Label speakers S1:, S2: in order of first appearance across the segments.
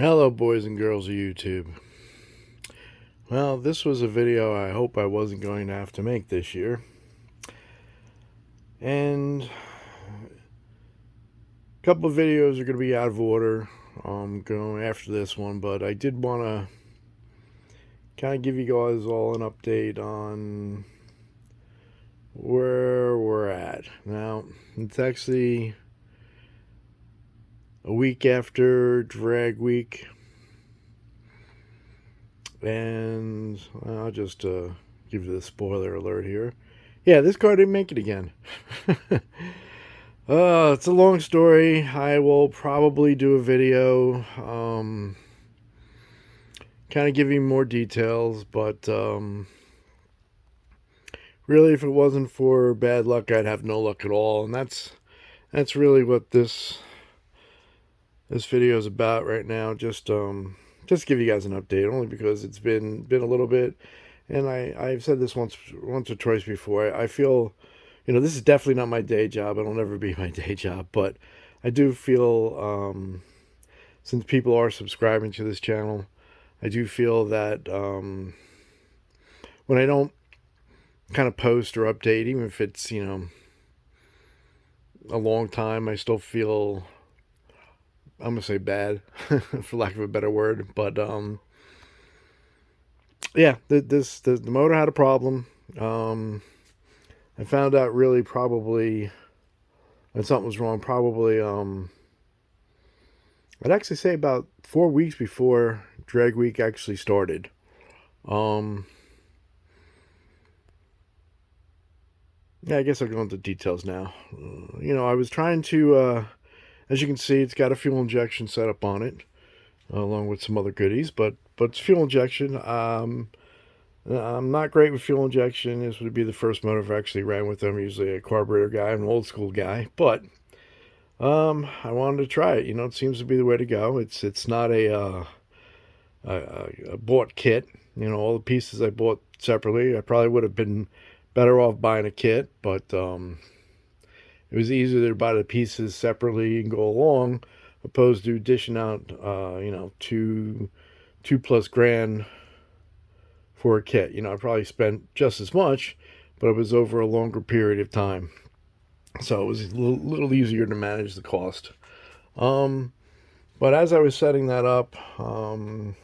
S1: Hello, boys and girls of YouTube. Well, this was a video I hope I wasn't going to have to make this year. And a couple of videos are going to be out of order going after this one, but I did want to kind of give you guys all an update on where we're at. Now, it's actually a week after Drag Week. And I'll just give you the spoiler alert here. Yeah, this car didn't make it again. It's a long story. I will probably do a video kind of giving more details, but really, if it wasn't for bad luck, I'd have no luck at all. And that's really what this video is about right now. Just give you guys an update, only because it's been a little bit, and I've said this once or twice before. I feel, this is definitely not my day job. It'll never be my day job, but I do feel, since people are subscribing to this channel, I do feel that when I don't kind of post or update, even if it's, a long time, I still feel, I'm gonna say bad, for lack of a better word, but yeah, the motor had a problem. I found out really probably that something was wrong. Probably I'd actually say about 4 weeks before Drag Week actually started. Yeah, I guess I'll go into details now. I was trying to, as you can see, it's got a fuel injection set up on it, along with some other goodies, but it's fuel injection. I'm not great with fuel injection. This would be the first motor I've actually ran with. I'm usually a carburetor guy. I'm an old school guy, but I wanted to try it. It seems to be the way to go. It's not a bought kit. All the pieces I bought separately. I probably would have been better off buying a kit, but it was easier to buy the pieces separately and go along, opposed to dishing out, two plus grand for a kit. I probably spent just as much, but it was over a longer period of time, so it was a little easier to manage the cost. But as I was setting that up, I'll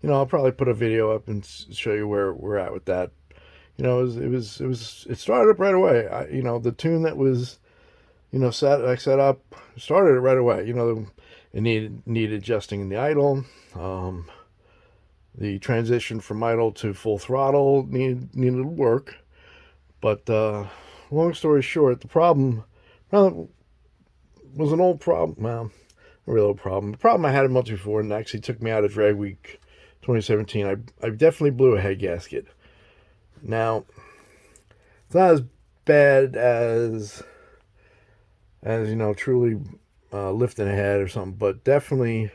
S1: probably put a video up and show you where we're at with that. It started up right away. The tune that was, set up, started it right away. It needed adjusting in the idle. The transition from idle to full throttle needed work. But long story short, the problem was an old problem. Well, a real old problem. The problem I had months before, and actually took me out of Drag Week 2017. I definitely blew a head gasket. Now, it's not as bad as truly lifting a head or something, but definitely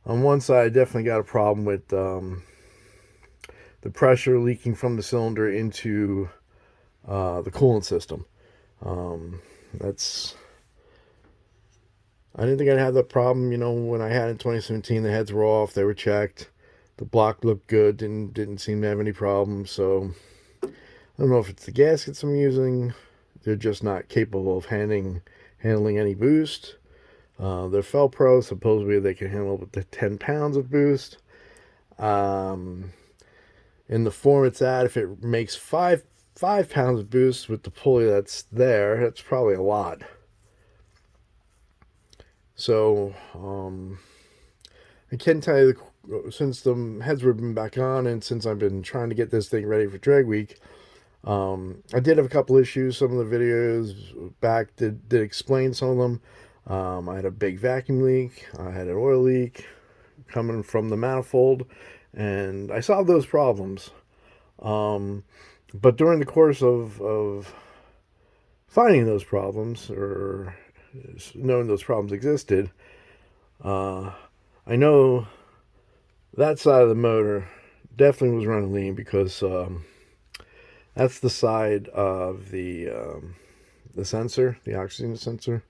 S1: on one side, I definitely got a problem with the pressure leaking from the cylinder into the coolant system. I didn't think I'd have that problem. When I had it in 2017, the heads were off, they were checked. The block looked good, didn't seem to have any problems. So I don't know if it's the gaskets I'm using. They're just not capable of handling any boost. They're Felpro. Supposedly they can handle up to 10 pounds of boost. In the form it's at, if it makes 5 pounds of boost with the pulley that's there, that's probably a lot. So I can tell you, since the heads were been back on, and since I've been trying to get this thing ready for Drag Week, I did have a couple issues. Some of the videos back did explain some of them. I had a big vacuum leak. I had an oil leak coming from the manifold, and I solved those problems. But during the course of finding those problems, or knowing those problems existed, I know that side of the motor definitely was running lean, because that's the side of the sensor, the oxygen sensor,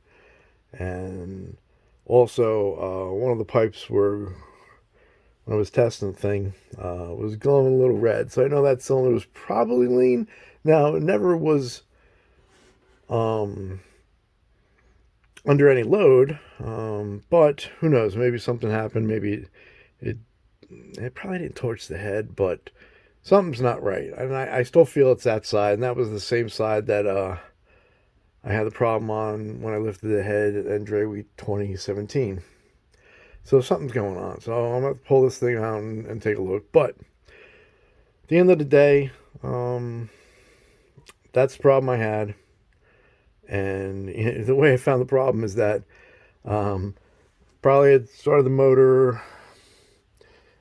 S1: and Also, one of the pipes were, when I was testing the thing, was glowing a little red. So I know that cylinder was probably lean. Now, it never was um, under any load, but who knows? Maybe something happened. Maybe it, it probably didn't torch the head, but something's not right. And I still feel it's that side. And that was the same side that I had the problem on when I lifted the head at Drag Week 2017. So something's going on. So I'm going to pull this thing out and take a look. But at the end of the day, that's the problem I had. And the way I found the problem is that probably had started the motor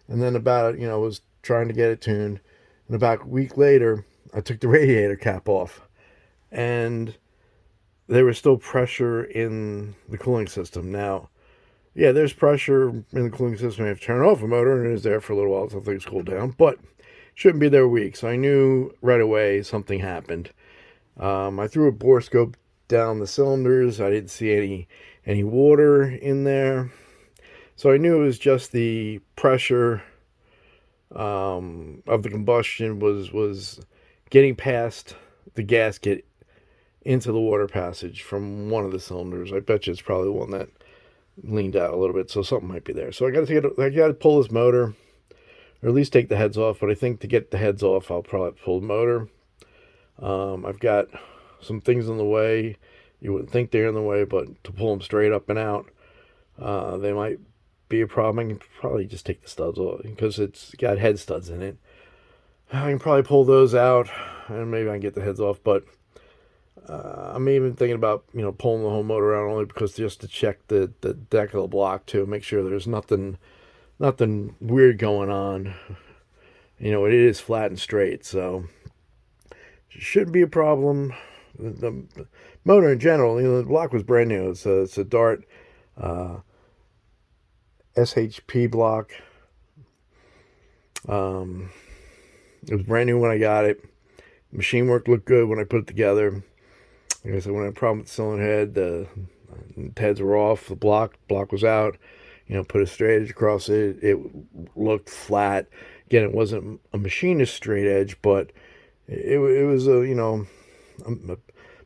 S1: and then was trying to get it tuned. And about a week later, I took the radiator cap off. And there was still pressure in the cooling system. Now, yeah, there's pressure in the cooling system. You have to turn off a motor, and it is there for a little while until things cool down. But shouldn't be there a week. So I knew right away something happened. I threw a bore scope down the cylinders. I didn't see any water in there. So I knew it was just the pressure of the combustion was getting past the gasket into the water passage from one of the cylinders. I bet you it's probably the one that leaned out a little bit, so something might be there. So I got to pull this motor, or at least take the heads off. But I think to get the heads off, I'll probably pull the motor. I've got some things in the way. You wouldn't think they're in the way, but to pull them straight up and out, they might be a problem. I can probably just take the studs off because it's got head studs in it. I can probably pull those out, and maybe I can get the heads off. But I'm even thinking about pulling the whole motor out, only because just to check the deck of the block too, make sure there's nothing weird going on. It is flat and straight, so it shouldn't be a problem. The motor in general, the block was brand new. It's a Dart SHP block. It was brand new when I got it. Machine work looked good when I put it together. Like I said, when I had a problem with the cylinder head, the heads were off, the block was out. Put a straight edge across it. It looked flat. Again, it wasn't a machinist straight edge, but it was a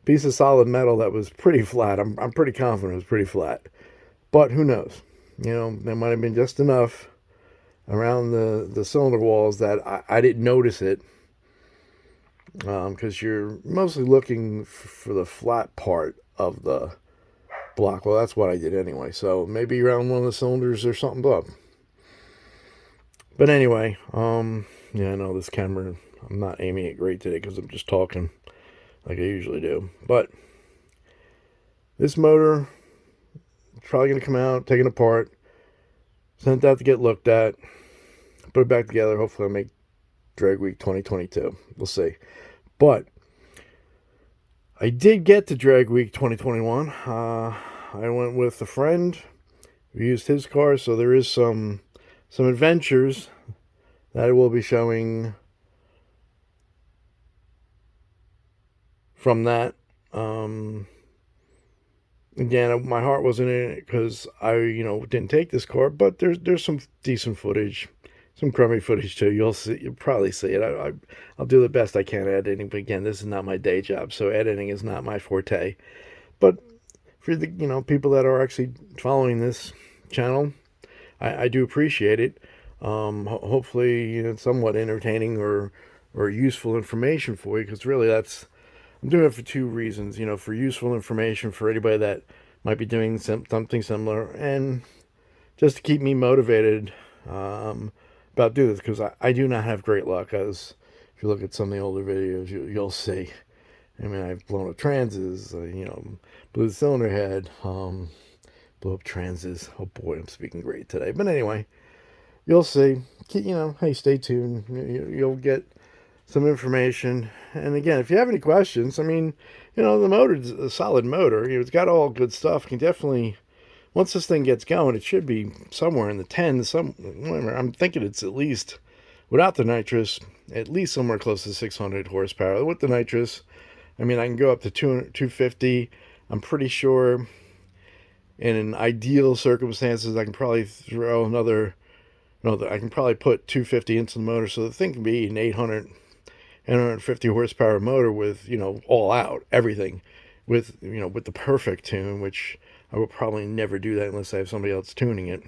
S1: piece of solid metal that was pretty flat. I'm pretty confident it was pretty flat. But who knows? There might have been just enough around the cylinder walls that I didn't notice it. Because you're mostly looking for the flat part of the block. Well, that's what I did anyway. So maybe around one of the cylinders there's something up. But anyway, yeah, I know this camera, I'm not aiming it great today because I'm just talking like I usually do. But this motor is probably going to come out, taken apart, sent out to get looked at, put it back together. Hopefully I'll make Drag Week 2022. We'll see. But I did get to Drag Week 2021. I went with a friend. We used his car, so there is some adventures that I will be showing from that. Again, my heart wasn't in it because I, didn't take this car, but there's some decent footage, some crummy footage too. You'll probably see it. I'll do the best I can editing, but again, this is not my day job, so editing is not my forte. But for the people that are actually following this channel, I do appreciate it. Hopefully, it's somewhat entertaining or useful information for you, because really I'm doing it for two reasons. For useful information for anybody that might be doing something similar, and just to keep me motivated about doing this, because I do not have great luck. As if you look at some of the older videos, you'll see. I mean, I've blown up transes, blew the cylinder head, blew up transes. Oh boy, I'm speaking great today. But anyway, you'll see. Hey, stay tuned. You'll get some information. And again, if you have any questions, the motor's a solid motor. It's got all good stuff. You can definitely, once this thing gets going, it should be somewhere in the 10s. I'm thinking it's at least, without the nitrous, at least somewhere close to 600 horsepower. With the nitrous, I can go up to 250. I'm pretty sure in an ideal circumstances, I can probably throw another. No, I can probably put 250 into the motor, so the thing can be an 850 horsepower motor with, all out everything, with the perfect tune, which I will probably never do that unless I have somebody else tuning it.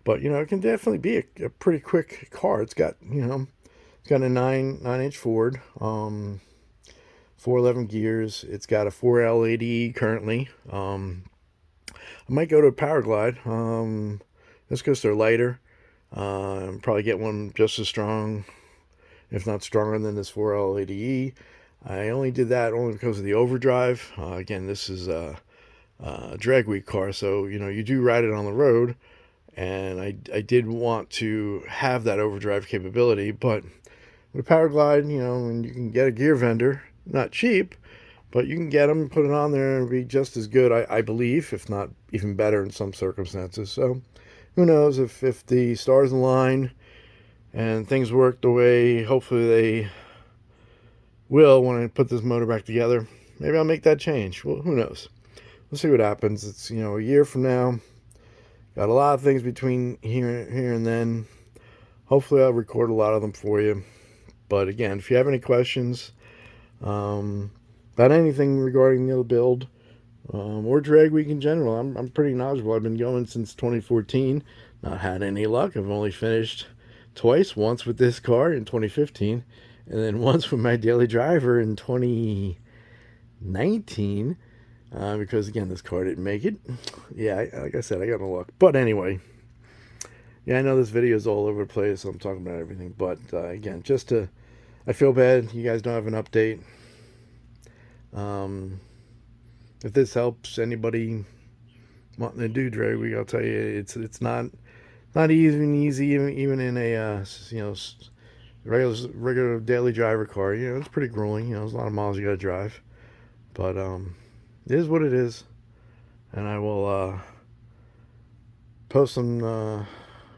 S1: But it can definitely be a pretty quick car. It's got a nine inch Ford, 411 gears. It's got a 4L80 currently. I might go to a Powerglide. Just because they're lighter. Probably get one just as strong, if not stronger than this 4L80E. I only did that only because of the overdrive. Again, this is a drag week car, so you do ride it on the road, and I did want to have that overdrive capability. But with a Powerglide, and you can get a gear vendor, not cheap, but you can get them, put it on there, and be just as good, I believe, if not even better in some circumstances. So who knows, if the stars align and things work the way hopefully they will when I put this motor back together, maybe I'll make that change. Well, who knows? We'll see what happens. It's a year from now. Got a lot of things between here and then. Hopefully I'll record a lot of them for you. But again, if you have any questions about anything regarding the build or drag week in general, I'm pretty knowledgeable. I've been going since 2014. Not had any luck. I've only finished twice. Once with this car in 2015, and then once with my daily driver in 2019. Because again, this car didn't make it. Yeah, like I said, I got no luck. But anyway, yeah, I know this video is all over the place, so I'm talking about everything. But again, I feel bad you guys don't have an update. If this helps anybody wanting to do drag week, I'll tell you, it's not even easy, even in a regular daily driver car. It's pretty grueling. There's a lot of miles you got to drive, but it is what it is, and I will post some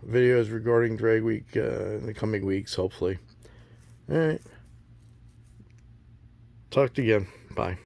S1: videos regarding drag week in the coming weeks, hopefully. All right, talk to you again. Bye.